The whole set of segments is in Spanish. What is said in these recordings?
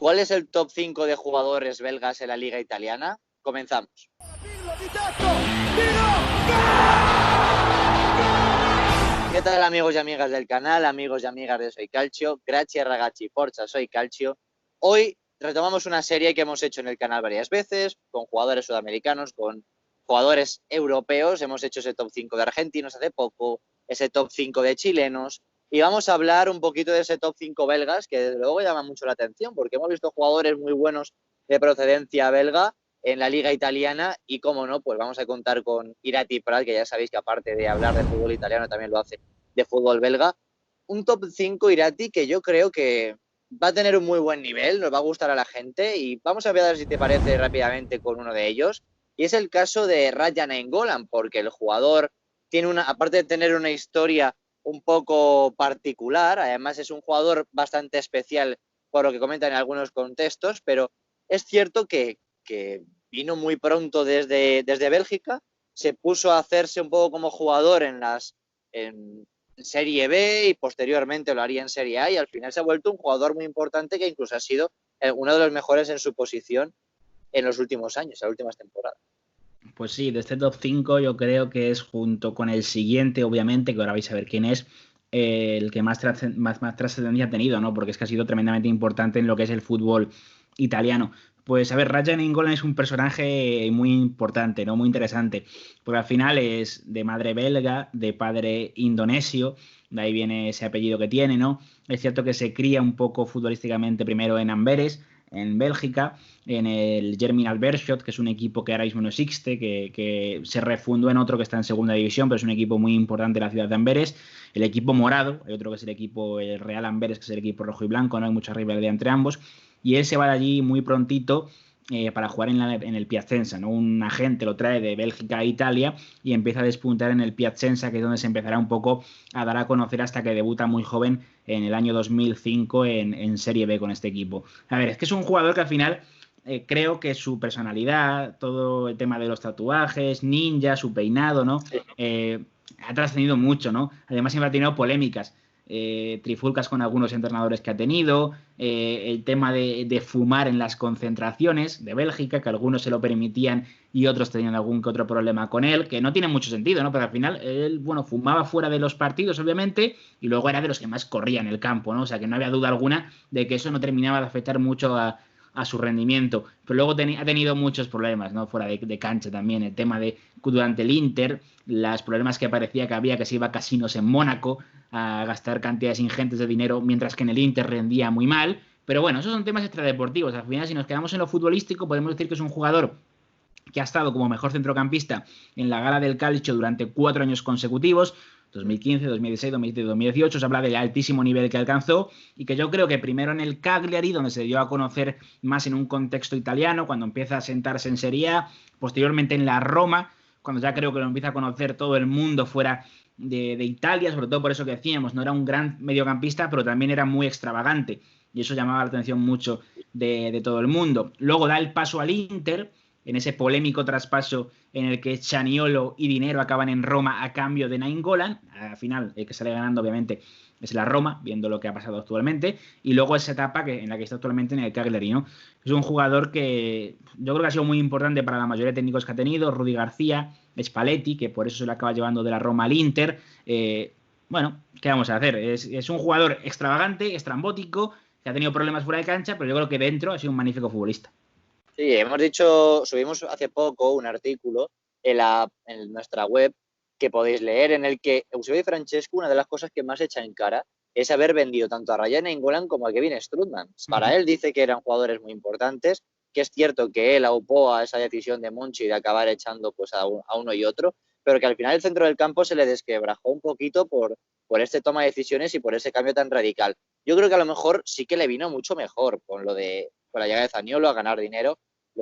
¿Cuál es el top 5 de jugadores belgas en la liga italiana? Comenzamos. ¿Qué tal, amigos y amigas del canal, amigos y amigas de Soy Calcio? Grazie ragazzi, forza Soy Calcio. Hoy retomamos una serie que hemos hecho en el canal varias veces, con jugadores sudamericanos, con jugadores europeos. Hemos hecho ese top 5 de argentinos hace poco, ese top 5 de chilenos, y vamos a hablar un poquito de ese top 5 belgas, que desde luego llama mucho la atención, porque hemos visto jugadores muy buenos de procedencia belga en la liga italiana, y cómo no, pues vamos a contar con Irati Prat, que ya sabéis que aparte de hablar de fútbol italiano también lo hace de fútbol belga. Un top 5 Irati que yo creo que va a tener un muy buen nivel, nos va a gustar a la gente, y vamos a ver si te parece rápidamente con uno de ellos. Y es el caso de Raja Nainggolan, porque el jugador tiene una, aparte de tener una historia un poco particular, además es un jugador bastante especial por lo que comentan en algunos contextos, pero es cierto que vino muy pronto desde Bélgica, se puso a hacerse un poco como jugador en Serie B y posteriormente lo haría en Serie A, y al final se ha vuelto un jugador muy importante que incluso ha sido uno de los mejores en su posición en los últimos años, en las últimas temporadas. Pues sí, de este top 5 yo creo que es junto con el siguiente, obviamente, que ahora vais a ver quién es, el que más trascendencia ha tenido, ¿no? Porque es que ha sido tremendamente importante en lo que es el fútbol italiano. Pues a ver, Raja Nainggolan es un personaje muy importante, ¿no? Muy interesante, porque al final es de madre belga, de padre indonesio, de ahí viene ese apellido que tiene, ¿no? Es cierto que se cría un poco futbolísticamente primero en Amberes, en Bélgica, en el Germinal Beerschot, que es un equipo que ahora mismo no existe, que se refundó en otro que está en segunda división, pero es un equipo muy importante de la ciudad de Amberes. El equipo morado, hay otro que es el equipo el Real Amberes, que es el equipo rojo y blanco, no hay mucha rivalidad entre ambos, y él se va de allí muy prontito para jugar en el Piacenza, ¿no? Un agente lo trae de Bélgica a Italia y empieza a despuntar en el Piacenza, que es donde se empezará un poco a dar a conocer hasta que debuta muy joven en el año 2005 en Serie B con este equipo. A ver, es que es un jugador que al final creo que su personalidad, todo el tema de los tatuajes, ninja, su peinado, ¿no? Sí. Ha trascendido mucho, ¿no? Además siempre ha tenido polémicas, trifulcas con algunos entrenadores que ha tenido, el tema de fumar en las concentraciones de Bélgica, que algunos se lo permitían y otros tenían algún que otro problema con él, que no tiene mucho sentido, ¿no? Pero al final él, bueno, fumaba fuera de los partidos, obviamente, y luego era de los que más corría en el campo, ¿no? O sea que no había duda alguna de que eso no terminaba de afectar mucho a su rendimiento, pero luego ha tenido muchos problemas, ¿no? Fuera de cancha también, el tema de durante el Inter, los problemas que parecía que había, que se iba a casinos en Mónaco a gastar cantidades ingentes de dinero, mientras que en el Inter rendía muy mal, pero bueno, esos son temas extradeportivos. Al final, si nos quedamos en lo futbolístico, podemos decir que es un jugador que ha estado como mejor centrocampista en la Gala del Calcio durante 4 años consecutivos, 2015, 2016, 2017, 2018, se habla del altísimo nivel que alcanzó y que yo creo que primero en el Cagliari, donde se dio a conocer más en un contexto italiano, cuando empieza a sentarse en Serie A, posteriormente en la Roma, cuando ya creo que lo empieza a conocer todo el mundo fuera de Italia, sobre todo por eso que decíamos, no era un gran mediocampista, pero también era muy extravagante y eso llamaba la atención mucho de todo el mundo. Luego da el paso al Inter, en ese polémico traspaso en el que Zaniolo y Dinero acaban en Roma a cambio de Nainggolan. Al final, el que sale ganando, obviamente, es la Roma, viendo lo que ha pasado actualmente. Y luego esa etapa en la que está actualmente en el Cagliari, ¿no? Es un jugador que yo creo que ha sido muy importante para la mayoría de técnicos que ha tenido. Rudy García, Spalletti, que por eso se lo acaba llevando de la Roma al Inter. Bueno, ¿qué vamos a hacer? Es un jugador extravagante, estrambótico, que ha tenido problemas fuera de cancha, pero yo creo que dentro ha sido un magnífico futbolista. Sí, subimos hace poco un artículo en nuestra web que podéis leer, en el que Eusebio Di Francesco, una de las cosas que más echa en cara es haber vendido tanto a Raja Nainggolan como a Kevin Strootman. Para él dice que eran jugadores muy importantes, que es cierto que él aupó a esa decisión de Monchi de acabar echando pues a uno y otro, pero que al final el centro del campo se le desquebrajó un poquito por este toma de decisiones y por ese cambio tan radical. Yo creo que a lo mejor sí que le vino mucho mejor con la llegada de Zaniolo a ganar dinero,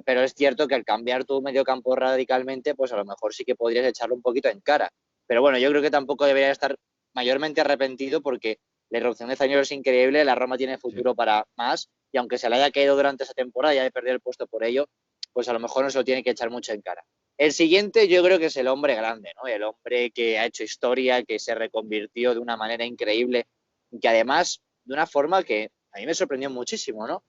pero es cierto que al cambiar tu medio campo radicalmente, pues a lo mejor sí que podrías echarlo un poquito en cara. Pero bueno, yo creo que tampoco debería estar mayormente arrepentido, porque la irrupción de Zaniolo es increíble, la Roma tiene Sí. futuro para más, y aunque se le haya caído durante esa temporada y haya perdido el puesto por ello, pues a lo mejor no se lo tiene que echar mucho en cara. El siguiente yo creo que es el hombre grande, ¿no? El hombre que ha hecho historia, que se reconvirtió de una manera increíble, y que además de una forma que a mí me sorprendió muchísimo, ¿no?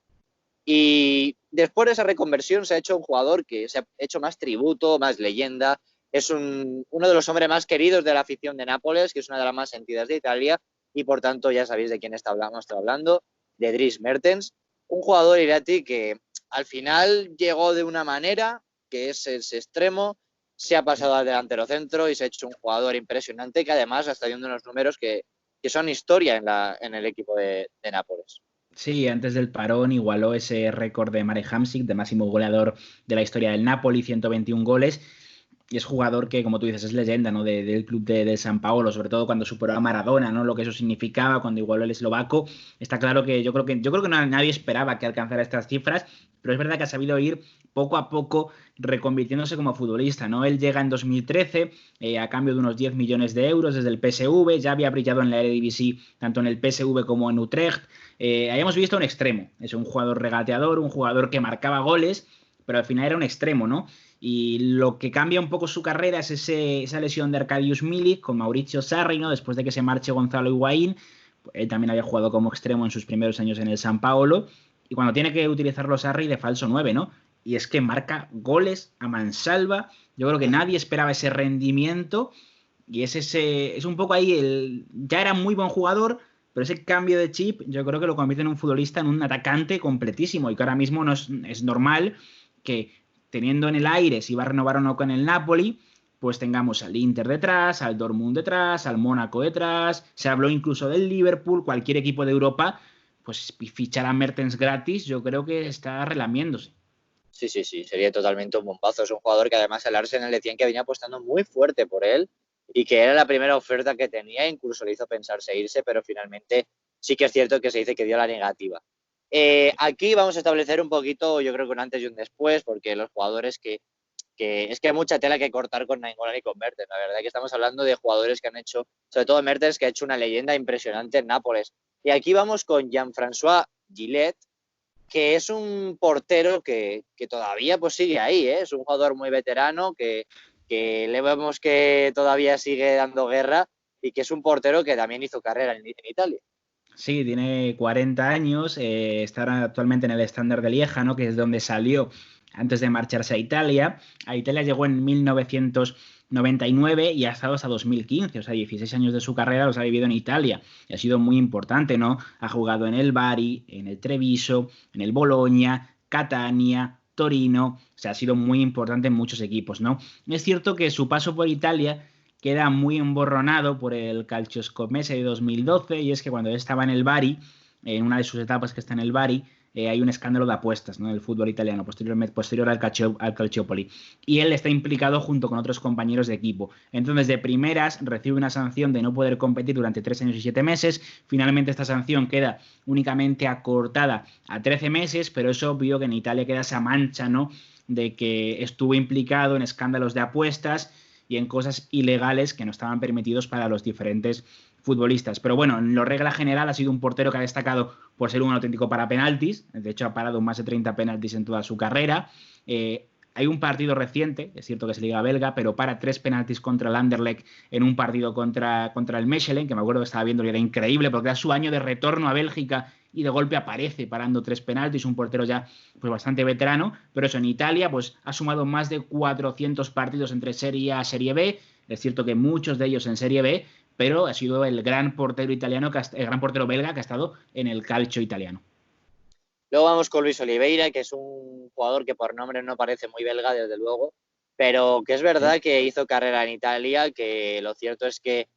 Y después de esa reconversión se ha hecho un jugador que se ha hecho más tributo, más leyenda. Es uno de los hombres más queridos de la afición de Nápoles, que es una de las más sentidas de Italia, y por tanto ya sabéis de quién está hablando, de Dries Mertens, un jugador Irati que al final llegó de una manera, que es ese extremo, se ha pasado al delantero centro y se ha hecho un jugador impresionante que además está viendo unos números que son historia en el equipo de Nápoles. Sí, antes del parón igualó ese récord de Marek Hamsik, de máximo goleador de la historia del Napoli, 121 goles. Y es jugador que, como tú dices, es leyenda, ¿no? Del club de San Paolo, sobre todo cuando superó a Maradona, ¿no? Lo que eso significaba, cuando igualó el eslovaco. Está claro que yo creo que nadie esperaba que alcanzara estas cifras, pero es verdad que ha sabido ir poco a poco reconvirtiéndose como futbolista, ¿no? Él llega en 2013 a cambio de unos 10 millones de euros desde el PSV, ya había brillado en la Eredivisie tanto en el PSV como en Utrecht. Habíamos visto un extremo, es un jugador regateador, un jugador que marcaba goles, pero al final era un extremo, ¿no? Y lo que cambia un poco su carrera es esa lesión de Arkadiusz Milik con Mauricio Sarri, ¿no? Después de que se marche Gonzalo Higuaín, él también había jugado como extremo en sus primeros años en el San Paolo, y cuando tiene que utilizarlo Sarri de falso 9, ¿no? Y es que marca goles a mansalva. Yo creo que nadie esperaba ese rendimiento, y es un poco ahí, ya era muy buen jugador, pero ese cambio de chip yo creo que lo convierte en un futbolista, en un atacante completísimo, y que ahora mismo no es normal que teniendo en el aire si va a renovar o no con el Napoli, pues tengamos al Inter detrás, al Dortmund detrás, al Mónaco detrás, se habló incluso del Liverpool, cualquier equipo de Europa, pues fichar a Mertens gratis, yo creo que está relamiéndose. Sí, sí, sí, sería totalmente un bombazo. Es un jugador que además el Arsenal decían que venía apostando muy fuerte por él y que era la primera oferta que tenía, incluso le hizo pensarse irse, pero finalmente sí que es cierto que se dice que dio la negativa. Aquí vamos a establecer un poquito, yo creo que un antes y un después, porque los jugadores que es que hay mucha tela que cortar con Nainggolan y con Mertens. La verdad que estamos hablando de jugadores que han hecho, sobre todo Mertens, que ha hecho una leyenda impresionante en Nápoles. Y aquí vamos con Jean-François Gillet, que es un portero que todavía pues sigue ahí, ¿eh? Es un jugador muy veterano que le vemos que todavía sigue dando guerra y que es un portero que también hizo carrera en Italia. Sí, tiene 40 años, está actualmente en el Standard de Lieja, ¿no? Que es donde salió antes de marcharse a Italia. A Italia llegó en 1999 y ha estado hasta 2015, o sea, 16 años de su carrera los ha vivido en Italia. Y ha sido muy importante, ¿no? Ha jugado en el Bari, en el Treviso, en el Bologna, Catania, Torino, o sea, ha sido muy importante en muchos equipos, ¿no? Es cierto que su paso por Italia queda muy emborronado por el Calcioscomese de 2012, y es que cuando él estaba en el Bari, en una de sus etapas que está en el Bari, hay un escándalo de apuestas, ¿no? En el fútbol italiano, posterior al Calciopoli. Y él está implicado junto con otros compañeros de equipo. Entonces, de primeras, recibe una sanción de no poder competir durante 3 años y 7 meses. Finalmente, esta sanción queda únicamente acortada a 13 meses, pero es obvio que en Italia queda esa mancha, ¿no? De que estuvo implicado en escándalos de apuestas y en cosas ilegales que no estaban permitidos para los diferentes futbolistas. Pero bueno, en lo regla general ha sido un portero que ha destacado por ser un auténtico para penaltis. De hecho, ha parado más de 30 penaltis en toda su carrera. Hay un partido reciente, es cierto que es Liga Belga, pero para 3 penaltis contra el Anderlecht en un partido contra el Mechelen, que me acuerdo que estaba viendo y era increíble porque era su año de retorno a Bélgica y de golpe aparece parando 3 penaltis, un portero ya pues bastante veterano, pero eso en Italia pues ha sumado más de 400 partidos entre Serie A y Serie B, es cierto que muchos de ellos en Serie B, pero ha sido el gran portero italiano, el gran portero belga que ha estado en el calcio italiano. Luego vamos con Luis Oliveira, que es un jugador que por nombre no parece muy belga, desde luego, pero que es verdad que hizo carrera en Italia, que lo cierto es que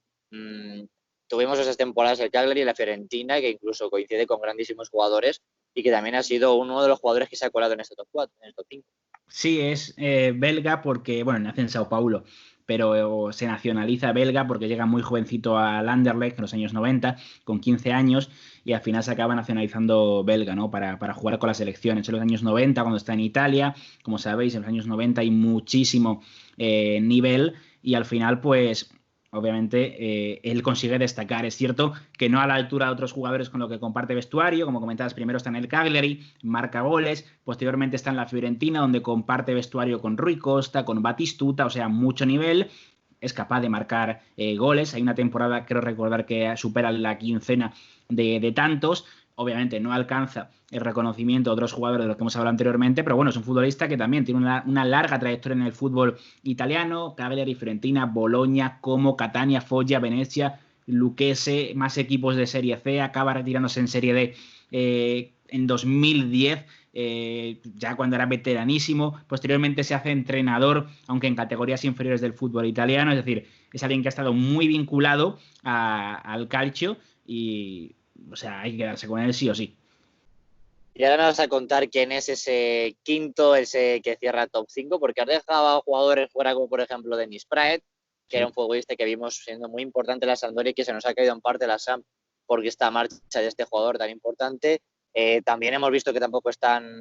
tuvimos esas temporadas el Cagliari y la Fiorentina, que incluso coincide con grandísimos jugadores y que también ha sido uno de los jugadores que se ha colado en este top 4, en el top 5. Sí, es belga porque, bueno, nace en Sao Paulo, pero se nacionaliza belga porque llega muy jovencito al Anderlecht en los años 90, con 15 años, y al final se acaba nacionalizando belga, ¿no? Para jugar con las selecciones. En los años 90, cuando está en Italia, como sabéis, en los años 90 hay muchísimo nivel, y al final, pues obviamente él consigue destacar. Es cierto que no a la altura de otros jugadores con los que comparte vestuario, como comentabas, primero está en el Cagliari, marca goles, posteriormente está en la Fiorentina, donde comparte vestuario con Rui Costa, con Batistuta, o sea, mucho nivel. Es capaz de marcar goles. Hay una temporada, creo recordar, que supera la quincena de tantos, Obviamente no alcanza el reconocimiento de otros jugadores de los que hemos hablado anteriormente, pero bueno, es un futbolista que también tiene una larga trayectoria en el fútbol italiano: Cagliari, Fiorentina, Boloña, Como, Catania, Foggia, Venecia, Lucchese, más equipos de Serie C, acaba retirándose en Serie D en 2010, ya cuando era veteranísimo. Posteriormente se hace entrenador, aunque en categorías inferiores del fútbol italiano, es decir, es alguien que ha estado muy vinculado al calcio y, o sea, hay que quedarse con él sí o sí. Y ahora me vas a contar quién es ese quinto, ese que cierra top 5, porque has dejado a jugadores fuera como por ejemplo Dennis Praet, que era un futbolista que vimos siendo muy importante en la Sampdoria y que se nos ha caído en parte la Samp porque esta marcha de este jugador tan importante. También hemos visto que tampoco están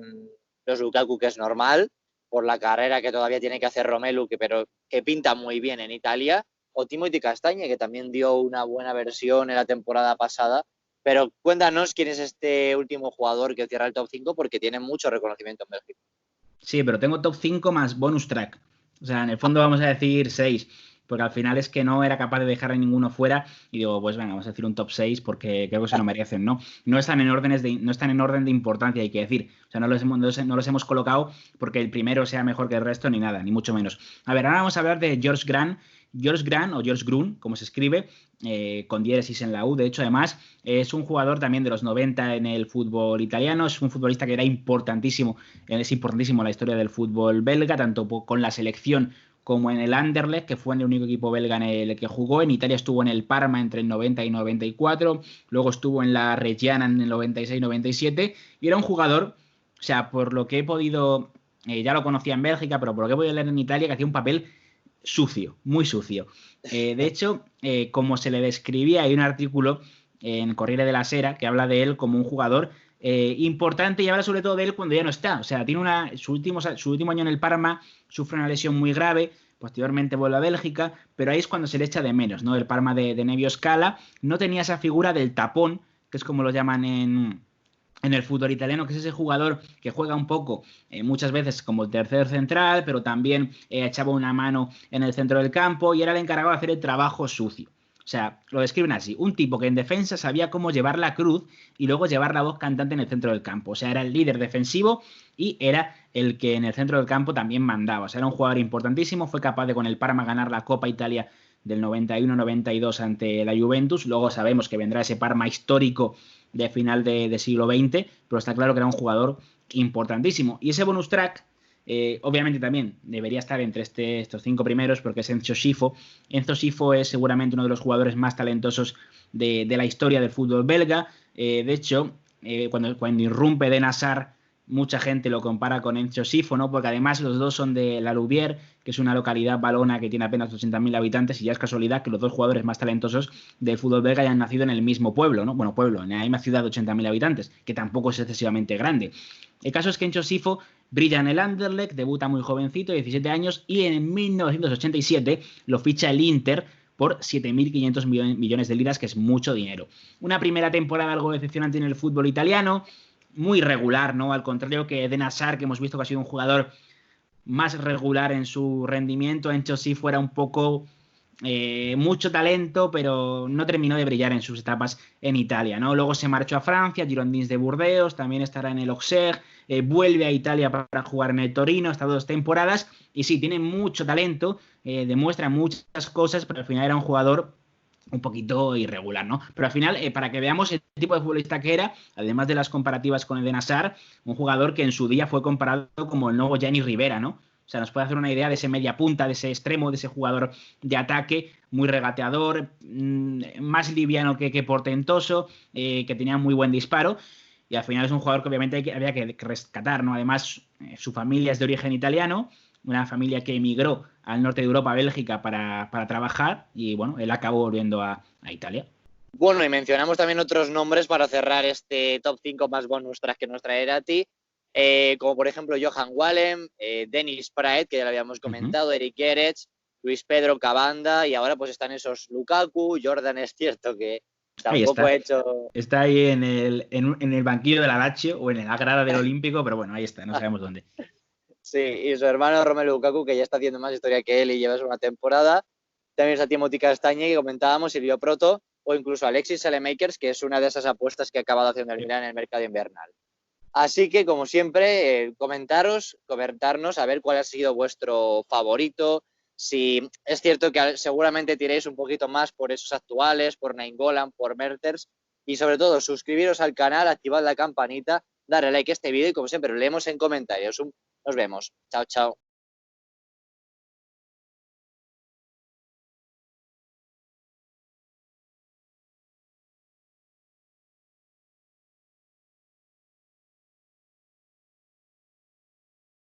los Lukaku, que es normal, por la carrera que todavía tiene que hacer Romelu, pero que pinta muy bien en Italia, o Timothy Castagne, que también dio una buena versión en la temporada pasada. Pero cuéntanos quién es este último jugador que cierra el top 5, porque tiene mucho reconocimiento en Bélgica. Sí, pero tengo top 5 más bonus track. O sea, en el fondo vamos a decir 6, porque al final es que no era capaz de dejar a ninguno fuera y digo, pues venga, vamos a decir un top 6 porque creo que se lo merecen, ¿no? No están en orden de importancia, hay que decir. O sea, no los hemos colocado porque el primero sea mejor que el resto ni nada, ni mucho menos. A ver, ahora vamos a hablar de George Grant. George Grant, o George Grun, como se escribe, con diéresis en la U. De hecho, además, es un jugador también de los 90 en el fútbol italiano. Es un futbolista que era importantísimo, es importantísimo en la historia del fútbol belga, tanto con la selección como en el Anderlecht, que fue el único equipo belga en el que jugó. En Italia estuvo en el Parma entre el 90 y 94, luego estuvo en la Reggiana en el 96-97, y era un jugador, o sea, por lo que he podido, ya lo conocía en Bélgica, pero por lo que he podido leer en Italia, que hacía un papel sucio, muy sucio. De hecho, como se le describía, hay un artículo en Corriere della Sera que habla de él como un jugador importante, y habla sobre todo de él cuando ya no está. O sea, tiene su último año en el Parma, sufre una lesión muy grave, posteriormente vuelve a Bélgica, pero ahí es cuando se le echa de menos, ¿no? El Parma de Nevio Scala no tenía esa figura del tapón, que es como lo llaman en el fútbol italiano, que es ese jugador que juega un poco, muchas veces como el tercer central, pero también echaba una mano en el centro del campo y era el encargado de hacer el trabajo sucio. O sea, lo describen así: un tipo que en defensa sabía cómo llevar la cruz y luego llevar la voz cantante en el centro del campo. O sea, era el líder defensivo y era el que en el centro del campo también mandaba. O sea, era un jugador importantísimo, fue capaz de con el Parma ganar la Copa Italia del 91-92 ante la Juventus. Luego sabemos que vendrá ese Parma histórico de final de siglo XX, pero está claro que era un jugador importantísimo. Y ese bonus track, obviamente también debería estar entre estos 5 primeros, porque es Enzo Scifo. Enzo Scifo es seguramente uno de los jugadores más talentosos de la historia del fútbol belga. De hecho, cuando irrumpe Den Hazard, mucha gente lo compara con Enzo Scifo, ¿no? Porque además los dos son de La Louvière, que es una localidad valona que tiene apenas 80.000 habitantes, y ya es casualidad que los dos jugadores más talentosos del fútbol belga hayan nacido en el mismo pueblo, ¿no? Bueno, pueblo, en la misma ciudad de 80.000 habitantes, que tampoco es excesivamente grande. El caso es que Enzo Scifo brilla en el Anderlecht, debuta muy jovencito, 17 años, y en 1987 lo ficha el Inter por 7.500 millones de liras, que es mucho dinero. Una primera temporada algo decepcionante en el fútbol italiano, muy regular, ¿no? Al contrario que Eden Hazard, que hemos visto que ha sido un jugador más regular en su rendimiento. Enzo sí fuera un poco mucho talento, pero no terminó de brillar en sus etapas en Italia, ¿no? Luego se marchó a Francia, Girondins de Burdeos, también estará en el Auxerre, vuelve a Italia para jugar en el Torino, hasta 2 temporadas, y sí, tiene mucho talento, demuestra muchas cosas, pero al final era un jugador un poquito irregular, ¿no? Pero al final, para que veamos el tipo de futbolista que era, además de las comparativas con Eden Hazard, un jugador que en su día fue comparado como el nuevo Gianni Rivera, ¿no? O sea, nos puede hacer una idea de ese media punta, de ese extremo, de ese jugador de ataque, muy regateador, más liviano que portentoso, que tenía muy buen disparo. Y al final es un jugador que obviamente había que rescatar, ¿no? Además, su familia es de origen italiano, una familia que emigró al norte de Europa, a Bélgica, para trabajar, y bueno, él acabó volviendo a Italia. Bueno, y mencionamos también otros nombres para cerrar este top 5 más bonus track que nos traerá a ti, como por ejemplo Johan Wallem, Dennis Praet, que ya lo habíamos comentado, Eric Gerets, Luis Pedro Cabanda, y ahora pues están esos Lukaku. Jordan es cierto que tampoco ha hecho... Está ahí en el banquillo del Lazio o en la grada del Olímpico, pero bueno, ahí está, no sabemos dónde. Sí, y su hermano Romelu Lukaku, que ya está haciendo más historia que él y lleva una temporada. También está Timothy Castagne, que comentábamos, Silvio Proto, o incluso Alexis Salemakers, que es una de esas apuestas que ha acabado haciendo el Milan en el mercado invernal. Así que, como siempre, comentarnos a ver cuál ha sido vuestro favorito. Si es cierto que seguramente tiréis un poquito más por esos actuales, por Nainggolan, por Mertens. Y sobre todo, suscribiros al canal, activad la campanita, darle like a este vídeo y como siempre, leemos en comentarios. Nos vemos. Chao, chao.